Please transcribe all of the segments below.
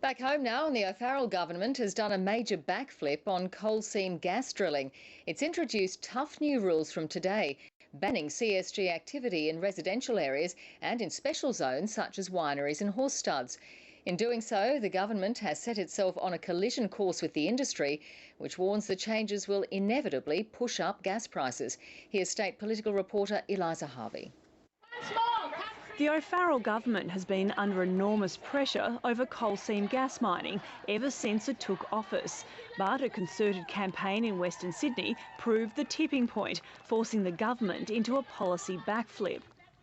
Back home now, and the O'Farrell government has done a major backflip on coal seam gas drilling. It's introduced tough new rules from today, banning CSG activity in residential areas and in special zones such as wineries and horse studs. In doing so, the government has set itself on a collision course with the industry, which warns the changes will inevitably push up gas prices. Here's state political reporter Eliza Harvey. The O'Farrell government has been under enormous pressure over coal seam gas mining ever since it took office. But a concerted campaign in Western Sydney proved the tipping point, forcing the government into a policy backflip.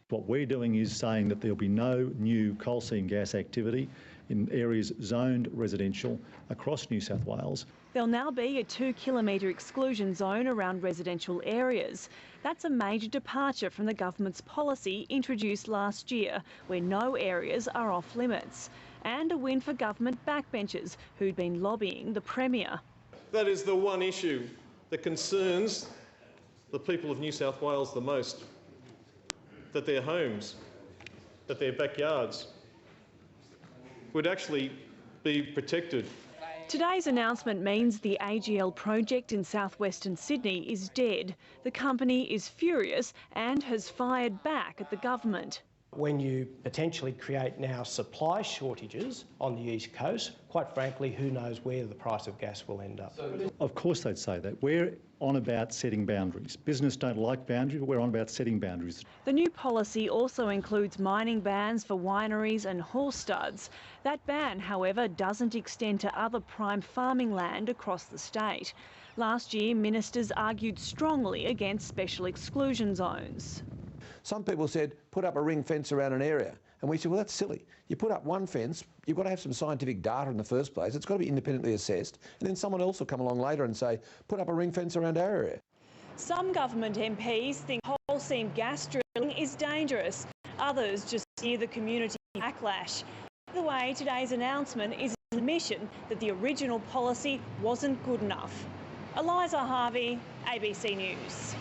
What we're doing is saying that there'll be no new coal seam gas activity in areas zoned residential across New South Wales. There'll now be a 2-kilometre exclusion zone around residential areas. That's a major departure from the government's policy introduced last year, where no areas are off limits. And a win for government backbenchers who'd been lobbying the Premier. That is the one issue that concerns the people of New South Wales the most. That their homes, that their backyards would actually be protected. Today's announcement means the AGL project in southwestern Sydney is dead. The company is furious and has fired back at the government. When you potentially create now supply shortages on the East Coast, quite frankly, who knows where the price of gas will end up. Of course they'd say that. We're on about setting boundaries. Business don't like boundaries, but we're on about setting boundaries. The new policy also includes mining bans for wineries and horse studs. That ban, however, doesn't extend to other prime farming land across the state. Last year, ministers argued strongly against special exclusion zones. Some people said, put up a ring fence around an area. And we said, well, that's silly. You put up one fence, you've got to have some scientific data in the first place. It's got to be independently assessed. And then someone else will come along later and say, put up a ring fence around our area. Some government MPs think coal seam gas drilling is dangerous. Others just fear the community backlash. Either way, today's announcement is an admission that the original policy wasn't good enough. Eliza Harvey, ABC News.